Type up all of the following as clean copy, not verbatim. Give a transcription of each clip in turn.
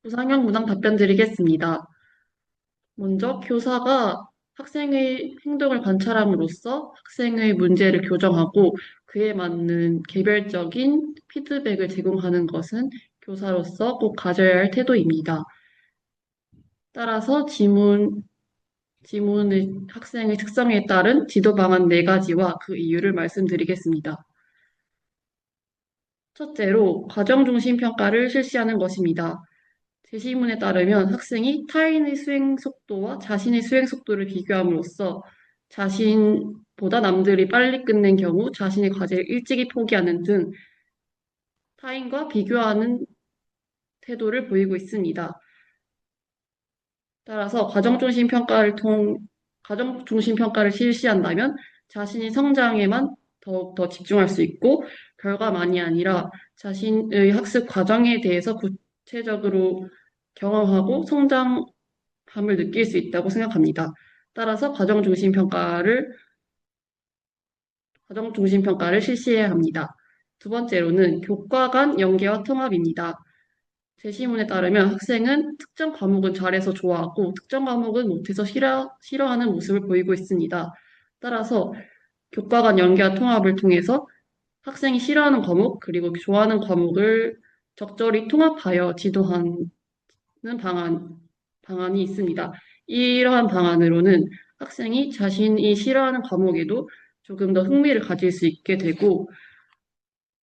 부상형 문항 답변 드리겠습니다. 먼저 교사가 학생의 행동을 관찰함으로써 학생의 문제를 교정하고 그에 맞는 개별적인 피드백을 제공하는 것은 교사로서 꼭 가져야 할 태도입니다. 따라서 지문의 학생의 특성에 따른 지도 방안 네가지와 그 이유를 말씀드리겠습니다. 첫째로 과정 중심 평가를 실시하는 것입니다. 제시문에 따르면 학생이 타인의 수행 속도와 자신의 수행 속도를 비교함으로써 자신보다 남들이 빨리 끝낸 경우 자신의 과제를 일찍이 포기하는 등 타인과 비교하는 태도를 보이고 있습니다. 따라서 과정 중심 평가를 실시한다면 자신의 성장에만 더욱 더 집중할 수 있고 결과만이 아니라 자신의 학습 과정에 대해서 구체적으로 경험하고 성장함을 느낄 수 있다고 생각합니다. 따라서 과정 중심 평가를 실시해야 합니다. 두 번째로는 교과 간 연계와 통합입니다. 제시문에 따르면 학생은 특정 과목은 잘해서 좋아하고 특정 과목은 못해서 싫어하는 모습을 보이고 있습니다. 따라서 교과 간 연계와 통합을 통해서 학생이 싫어하는 과목 그리고 좋아하는 과목을 적절히 통합하여 지도하는 방안이 있습니다. 이러한 방안으로는 학생이 자신이 싫어하는 과목에도 조금 더 흥미를 가질 수 있게 되고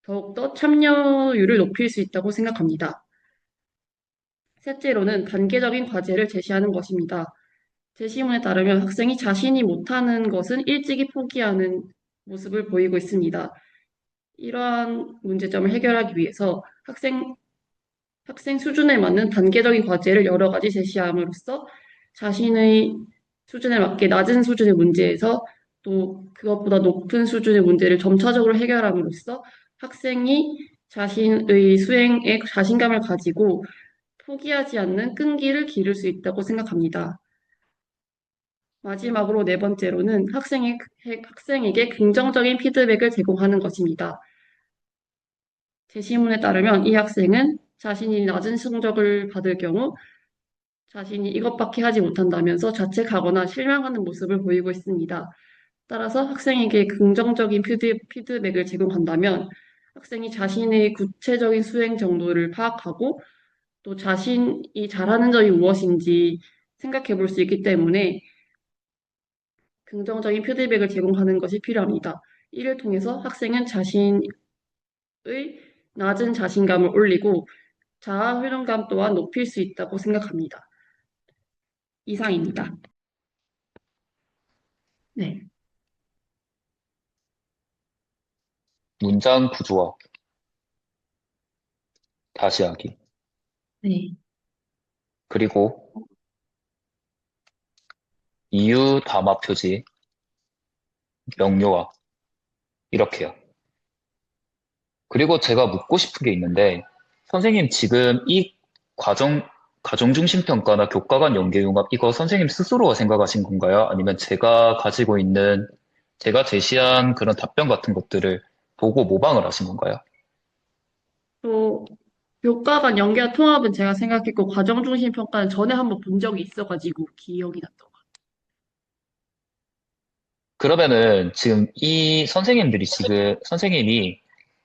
더욱더 참여율을 높일 수 있다고 생각합니다. 셋째로는 단계적인 과제를 제시하는 것입니다. 제시문에 따르면 학생이 자신이 못하는 것은 일찍이 포기하는 모습을 보이고 있습니다. 이러한 문제점을 해결하기 위해서 학생 수준에 맞는 단계적인 과제를 여러 가지 제시함으로써 자신의 수준에 맞게 낮은 수준의 문제에서 또 그것보다 높은 수준의 문제를 점차적으로 해결함으로써 학생이 자신의 수행에 자신감을 가지고 포기하지 않는 끈기를 기를 수 있다고 생각합니다. 마지막으로 네 번째로는 학생에게 긍정적인 피드백을 제공하는 것입니다. 제시문에 따르면 이 학생은 자신이 낮은 성적을 받을 경우 자신이 이것밖에 하지 못한다면서 자책하거나 실망하는 모습을 보이고 있습니다. 따라서 학생에게 긍정적인 피드백을 제공한다면 학생이 자신의 구체적인 수행 정도를 파악하고 또 자신이 잘하는 점이 무엇인지 생각해 볼 수 있기 때문에 긍정적인 피드백을 제공하는 것이 필요합니다. 이를 통해서 학생은 자신의 낮은 자신감을 올리고 자아 효능감 또한 높일 수 있다고 생각합니다. 이상입니다. 네. 문장 구조화, 다시 하기, 네. 그리고 이유 담화 표지, 명료화, 이렇게요. 그리고 제가 묻고 싶은 게 있는데, 선생님 지금 이 과정, 가정중심 평가나 교과 간 연계융합, 이거 선생님 스스로가 생각하신 건가요? 아니면 제가 가지고 있는, 제가 제시한 그런 답변 같은 것들을 보고 모방을 하신 건가요? 또 교과 간 연계와 통합은 제가 생각했고 과정 중심 평가는 전에 한번 본 적이 있어가지고 기억이 났던 것 같아요. 그러면은 지금 이 선생님이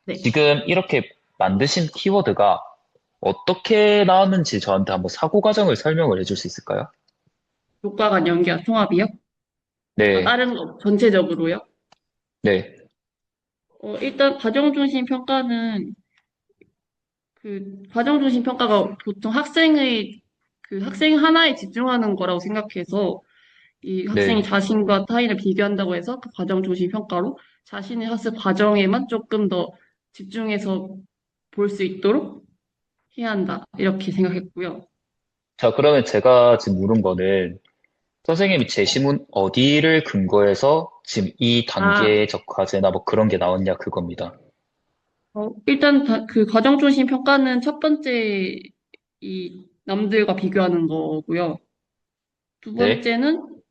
네. 지금 이렇게 만드신 키워드가 어떻게 나왔는지 저한테 한번 사고 과정을 설명을 해줄 수 있을까요? 교과 간 연계와 통합이요? 아, 네, 다른 거 전체적으로요? 네, 일단 과정 중심 평가는 그 과정 중심 평가가 보통 학생 하나에 집중하는 거라고 생각해서 이 학생이 네. 자신과 타인을 비교한다고 해서 그 과정 중심 평가로 자신의 학습 과정에만 조금 더 집중해서 볼 수 있도록 해야 한다. 이렇게 생각했고요. 자, 그러면 제가 지금 물은 거는 선생님이 제시문 어디를 근거해서 지금 이 아, 단계적 과제나 뭐 그런 게 나왔냐 그겁니다. 일단 그 과정 중심 평가는 첫 번째 이 남들과 비교하는 거고요. 두 네, 번째는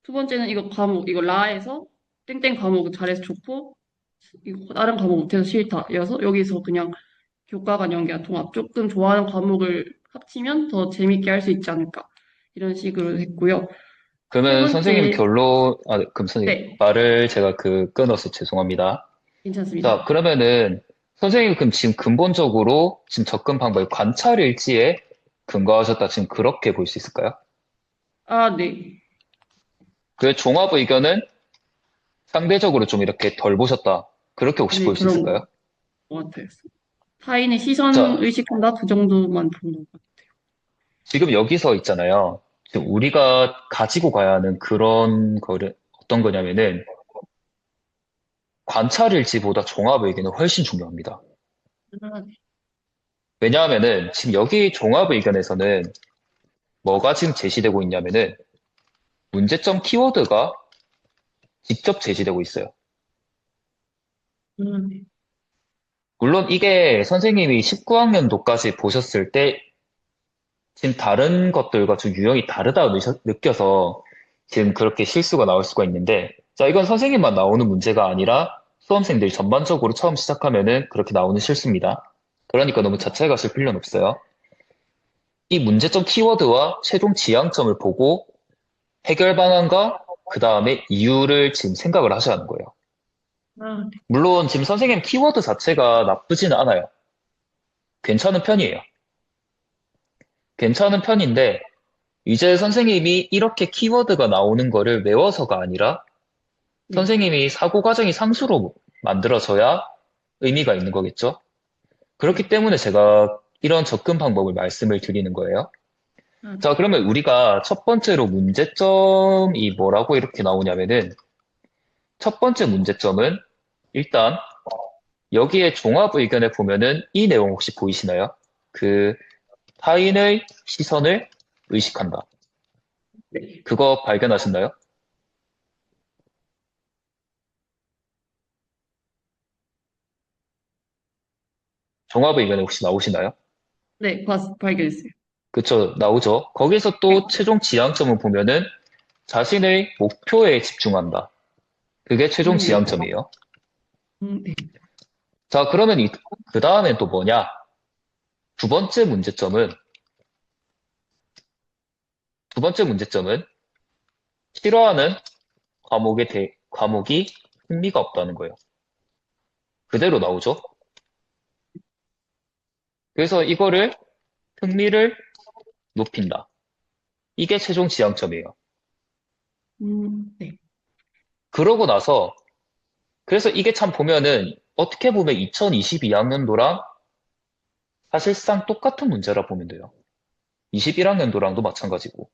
두 번째는 이거 라에서 땡땡 과목은 잘해서 좋고 이거 다른 과목 못해서 싫다. 여기서 그냥 교과 간 연계와 통합 조금 좋아하는 과목을 합치면 더 재밌게 할 수 있지 않을까. 이런 식으로 했고요. 세 그러면 선생님 번째, 그럼 선생님, 네, 말을 제가 끊어서 죄송합니다. 괜찮습니다. 자, 그러면은, 선생님 그럼 지금 근본적으로 지금 접근 방법이 관찰 일지에 근거하셨다. 지금 그렇게 볼 수 있을까요? 아, 네. 그 종합 의견은 상대적으로 좀 이렇게 덜 보셨다. 그렇게 혹시 네, 볼 수 그런 있을까요? 것 같아요. 타인의 시선 자, 의식한다? 그 정도만 본 것 같아요. 지금 여기서 있잖아요. 지금 우리가 가지고 가야 하는 그런 거를 어떤 거냐면은 관찰 일지보다 종합 의견은 훨씬 중요합니다. 아, 네. 왜냐하면은 지금 여기 종합 의견에서는 뭐가 지금 제시되고 있냐면은 문제점 키워드가 직접 제시되고 있어요. 네. 물론 이게 선생님이 19학년도까지 보셨을 때 지금 다른 것들과 좀 유형이 다르다 느껴서 지금 그렇게 실수가 나올 수가 있는데 자, 이건 선생님만 나오는 문제가 아니라 수험생들 전반적으로 처음 시작하면은 그렇게 나오는 실수입니다. 그러니까 너무 자책하실 필요는 없어요. 이 문제점 키워드와 최종 지향점을 보고 해결 방안과 그 다음에 이유를 지금 생각을 하셔야 하는 거예요. 아, 네. 물론 지금 선생님 키워드 자체가 나쁘지는 않아요. 괜찮은 편이에요. 괜찮은 편인데 이제 선생님이 이렇게 키워드가 나오는 거를 외워서가 아니라 네. 선생님이 사고 과정이 상수로 만들어져야 의미가 있는 거겠죠? 그렇기 네. 때문에 제가 이런 접근 방법을 말씀을 드리는 거예요. 아, 자, 네. 그러면 우리가 첫 번째로 문제점이 뭐라고 이렇게 나오냐면은 첫 번째 문제점은 일단 여기에 종합 의견에 보면은 이 내용 혹시 보이시나요? 그 타인의 시선을 의식한다. 네. 그거 발견하셨나요? 종합 의견에 혹시 나오시나요? 네, 발견했어요. 그쵸, 나오죠. 거기서 네. 또 최종 지향점을 보면은 자신의 목표에 집중한다. 그게 최종 네. 지향점이에요. 네. 자, 그러면 그 다음엔 또 뭐냐? 두 번째 문제점은, 두 번째 문제점은 싫어하는 과목이 흥미가 없다는 거예요. 그대로 나오죠. 그래서 이거를 흥미를 높인다. 이게 최종 지향점이에요. 네. 그러고 나서, 그래서 이게 참 보면은, 어떻게 보면 2022학년도랑 사실상 똑같은 문제라 보면 돼요. 21학년도랑도 마찬가지고.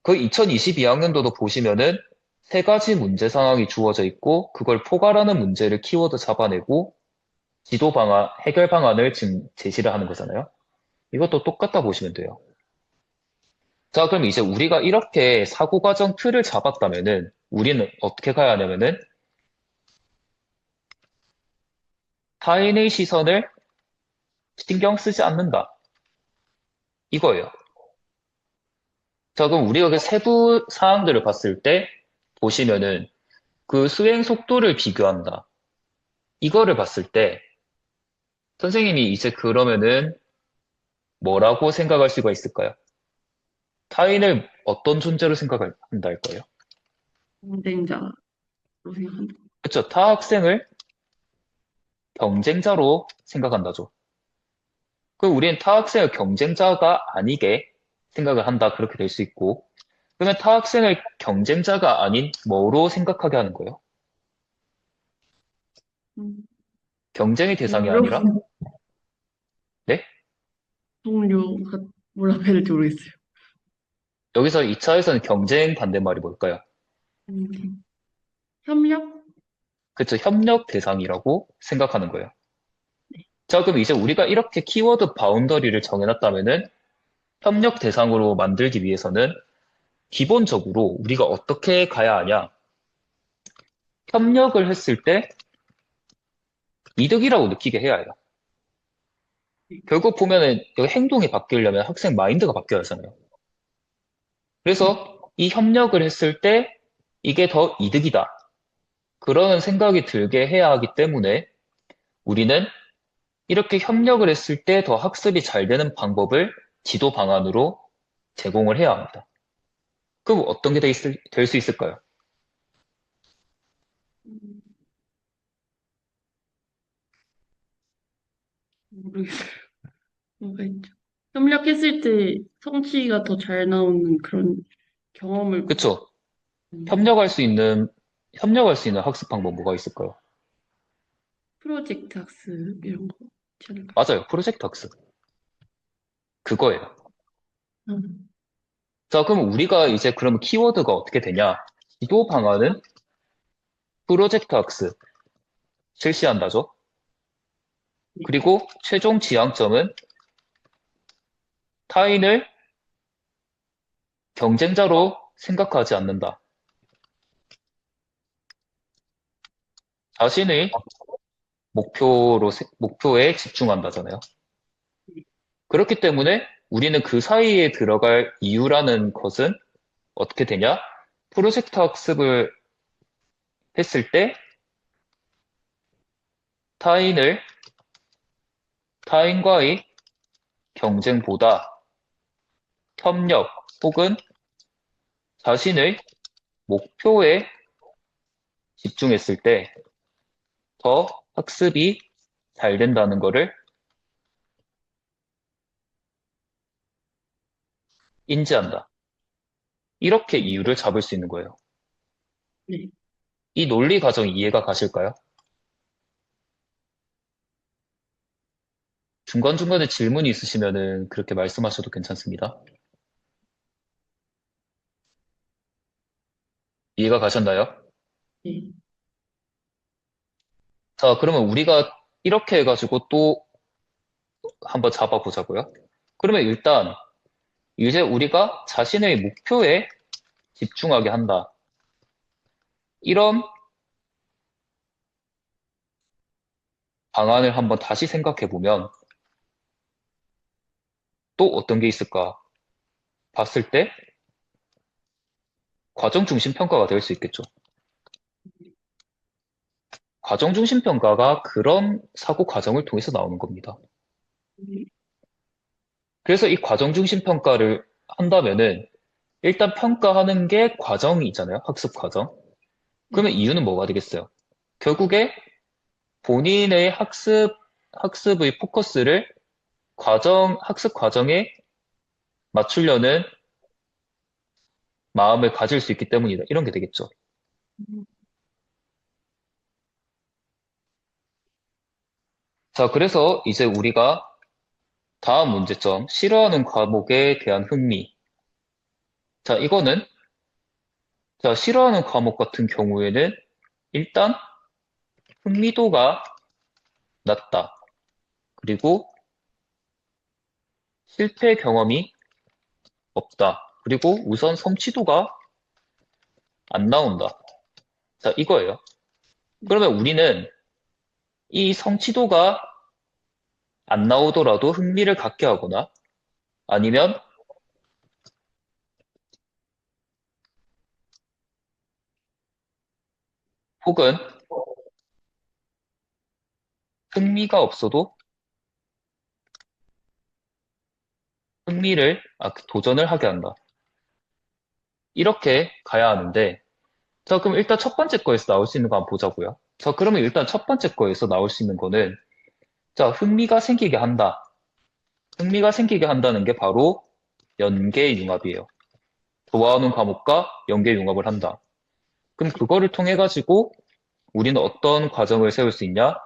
그 2022학년도도 보시면은 세 가지 문제 상황이 주어져 있고, 그걸 포괄하는 문제를 키워드 잡아내고, 지도 방안, 해결 방안을 지금 제시를 하는 거잖아요. 이것도 똑같다 보시면 돼요. 자, 그럼 이제 우리가 이렇게 사고 과정 틀을 잡았다면은, 우리는 어떻게 가야 하냐면은, 타인의 시선을 신경 쓰지 않는다. 이거예요. 자, 그럼 우리가 그 세부 사항들을 봤을 때, 보시면은, 그 수행 속도를 비교한다. 이거를 봤을 때, 선생님이 이제 그러면은 뭐라고 생각할 수가 있을까요? 타인을 어떤 존재로 생각을 한다 할까요? 경쟁자로 생각한다. 그렇죠. 타 학생을 경쟁자로 생각한다죠. 그 우리는 타 학생을 경쟁자가 아니게 생각을 한다. 그렇게 될 수 있고. 그러면 타 학생을 경쟁자가 아닌 뭐로 생각하게 하는 거예요? 음, 경쟁의 대상이 동료, 아니라? 네? 동료가 뭐라고 해야 될지 모르겠어요. 여기서 2차에서는 경쟁 반대말이 뭘까요? 네. 협력? 그렇죠. 협력 대상이라고 생각하는 거예요. 네. 자, 그럼 이제 우리가 이렇게 키워드 바운더리를 정해놨다면은 협력 대상으로 만들기 위해서는 기본적으로 우리가 어떻게 가야 하냐? 협력을 했을 때 이득이라고 느끼게 해야 해요. 결국 보면은 여기 행동이 바뀌려면 학생 마인드가 바뀌어야 하잖아요. 네. 그래서 이 협력을 했을 때 이게 더 이득이다. 그러는 생각이 들게 해야 하기 때문에 우리는 이렇게 협력을 했을 때 더 학습이 잘 되는 방법을 지도 방안으로 제공을 해야 합니다. 그럼 어떤 게 될 수 있을까요? 음, 모르겠어요. 뭐가 있죠? 협력했을 때 성취가 더 잘 나오는 그런 경험을 그쵸? 거. 협력할 수 있는 학습 방법 뭐가 있을까요? 프로젝트 학습 이런 거 있지 않을까요? 맞아요. 프로젝트 학습. 그거예요. 음, 자, 그럼 우리가 이제 그럼 키워드가 어떻게 되냐? 지도 방안은 프로젝트 학습 실시한다죠. 네. 그리고 최종 지향점은 타인을 경쟁자로 생각하지 않는다. 자신의 목표에 집중한다잖아요. 그렇기 때문에 우리는 그 사이에 들어갈 이유라는 것은 어떻게 되냐? 프로젝트 학습을 했을 때 타인을, 타인과의 경쟁보다 협력 혹은 자신의 목표에 집중했을 때 더 학습이 잘 된다는 것을 인지한다. 이렇게 이유를 잡을 수 있는 거예요. 네. 이 논리 과정이 이해가 가실까요? 중간중간에 질문이 있으시면은 그렇게 말씀하셔도 괜찮습니다. 이해가 가셨나요? 네. 자, 그러면 우리가 이렇게 해가지고 또 한번 잡아보자고요. 그러면 일단 이제 우리가 자신의 목표에 집중하게 한다. 이런 방안을 한번 다시 생각해 보면 또 어떤 게 있을까 봤을 때 과정 중심 평가가 될 수 있겠죠. 과정 중심 평가가 그런 사고 과정을 통해서 나오는 겁니다. 네. 그래서 이 과정 중심 평가를 한다면은 일단 평가하는 게 과정이 있잖아요. 학습 과정. 네. 그러면 이유는 뭐가 되겠어요? 결국에 본인의 학습의 포커스를 학습 과정에 맞추려는 마음을 가질 수 있기 때문이다. 이런 게 되겠죠. 음, 자, 그래서 이제 우리가 다음 문제점, 싫어하는 과목에 대한 흥미. 자, 이거는, 자, 싫어하는 과목 같은 경우에는 일단 흥미도가 낮다. 그리고 실패 경험이 없다. 그리고 우선 성취도가 안 나온다. 자, 이거예요. 그러면 우리는 이 성취도가 안 나오더라도 흥미를 갖게 하거나 아니면 혹은 흥미가 없어도 도전을 하게 한다. 이렇게 가야 하는데, 자, 그럼 일단 첫 번째 거에서 나올 수 있는 거 한번 보자고요. 자, 그러면 일단 첫 번째 거에서 나올 수 있는 거는, 자, 흥미가 생기게 한다. 흥미가 생기게 한다는 게 바로 연계융합이에요. 좋아하는 과목과 연계융합을 한다. 그럼 그거를 통해 가지고 우리는 어떤 과정을 세울 수 있냐?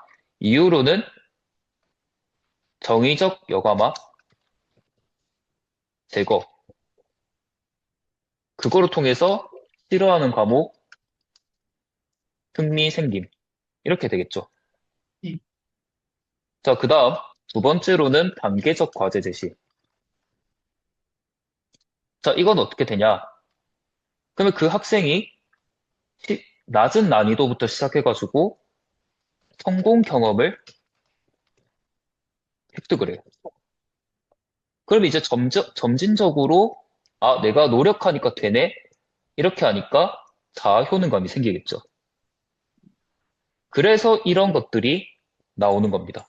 이유로는 정의적 여과막 제거. 그거를 통해서 싫어하는 과목, 흥미 생김. 이렇게 되겠죠. 네. 자, 그 다음 두 번째로는 단계적 과제 제시. 자, 이건 어떻게 되냐? 그러면 그 학생이 낮은 난이도부터 시작해가지고 성공 경험을 획득을 해요. 그럼 이제 점진적으로 아, 내가 노력하니까 되네? 이렇게 하니까 자아 효능감이 생기겠죠. 그래서 이런 것들이 나오는 겁니다.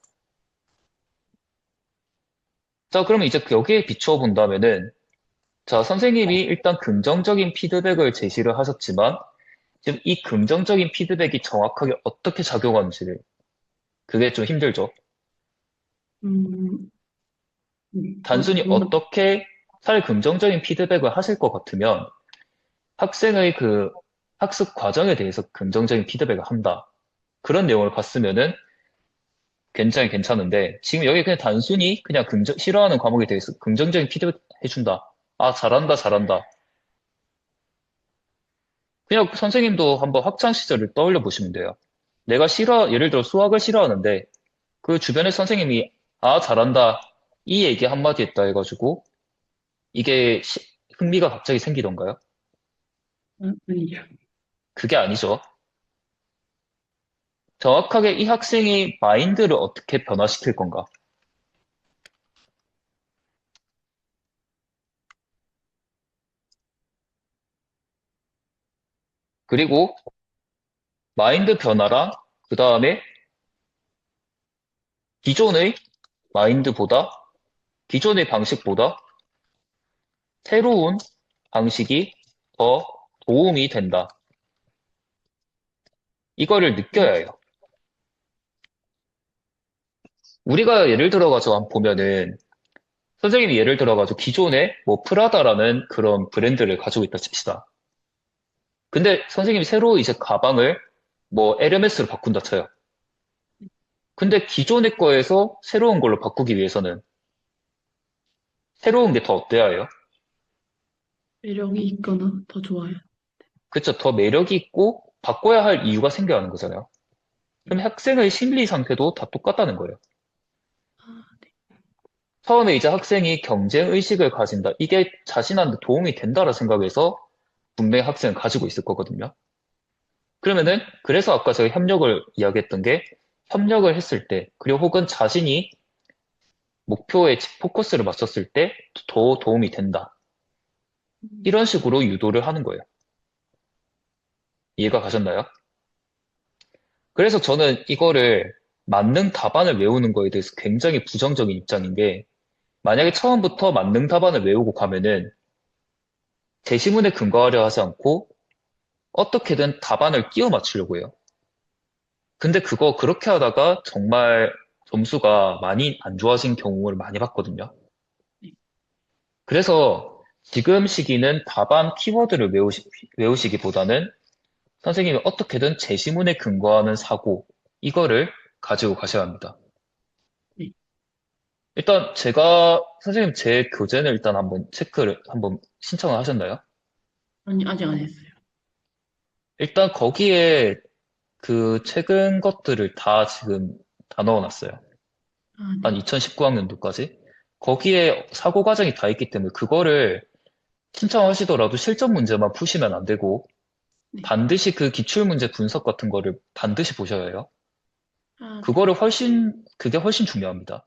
자, 그러면 이제 여기에 비추어 본다면은, 자, 선생님이 일단 긍정적인 피드백을 제시를 하셨지만, 지금 이 긍정적인 피드백이 정확하게 어떻게 작용하는지를, 그게 좀 힘들죠. 음, 단순히 그건, 어떻게 긍정적인 피드백을 하실 것 같으면, 학생의 그 학습 과정에 대해서 긍정적인 피드백을 한다. 그런 내용을 봤으면은 굉장히 괜찮은데, 지금 여기 그냥 단순히 그냥 싫어하는 과목에 대해서 긍정적인 피드백 해준다. 아, 잘한다, 잘한다. 그냥 선생님도 한번 학창 시절을 떠올려 보시면 돼요. 예를 들어 수학을 싫어하는데, 그 주변에 선생님이, 아, 잘한다. 이 얘기 한마디 했다 해가지고, 이게 흥미가 갑자기 생기던가요? 아니죠. 그게 아니죠. 정확하게 이 학생이 마인드를 어떻게 변화시킬 건가? 그리고 마인드 변화랑 그 다음에 기존의 마인드보다 기존의 방식보다 새로운 방식이 더 도움이 된다. 이거를 느껴야 해요. 우리가 예를 들어가지고 한번 보면은 선생님이 예를 들어가지고 기존에 뭐 프라다라는 그런 브랜드를 가지고 있다 칩시다. 근데 선생님이 새로 이제 가방을 뭐 에르메스로 바꾼다 쳐요. 근데 기존의 거에서 새로운 걸로 바꾸기 위해서는 새로운 게 더 어때야 해요? 매력이 있거나 더 좋아요. 그쵸? 더 매력이 있고 바꿔야 할 이유가 생겨야 하는 거잖아요. 그럼 학생의 심리 상태도 다 똑같다는 거예요. 아, 네. 처음에 이제 학생이 경쟁 의식을 가진다. 이게 자신한테 도움이 된다라 생각해서 분명히 학생은 가지고 있을 거거든요. 그러면은 그래서 아까 제가 협력을 이야기했던 게 협력을 했을 때 그리고 혹은 자신이 목표에 포커스를 맞췄을 때 더 도움이 된다. 이런 식으로 유도를 하는 거예요. 이해가 가셨나요? 그래서 저는 이거를 만능 답안을 외우는 거에 대해서 굉장히 부정적인 입장인 게 만약에 처음부터 만능 답안을 외우고 가면은 제시문에 근거하려 하지 않고 어떻게든 답안을 끼워 맞추려고 해요. 근데 그거 그렇게 하다가 정말 점수가 많이 안 좋아진 경우를 많이 봤거든요. 그래서 지금 시기는 답안 키워드를 외우시기보다는 선생님이 어떻게든 제시문에 근거하는 사고, 이거를 가지고 가셔야 합니다. 네. 일단 선생님 제 교재는 일단 한번 한번 신청을 하셨나요? 아니, 아직 안 했어요. 일단 거기에 그 최근 것들을 다 지금 다 넣어놨어요. 아, 한 네. 2019학년도까지. 거기에 사고 과정이 다 있기 때문에 그거를 신청하시더라도 실전 문제만 푸시면 안 되고 네. 반드시 그 기출 문제 분석 같은 거를 반드시 보셔야 해요. 아, 네. 그게 훨씬 중요합니다.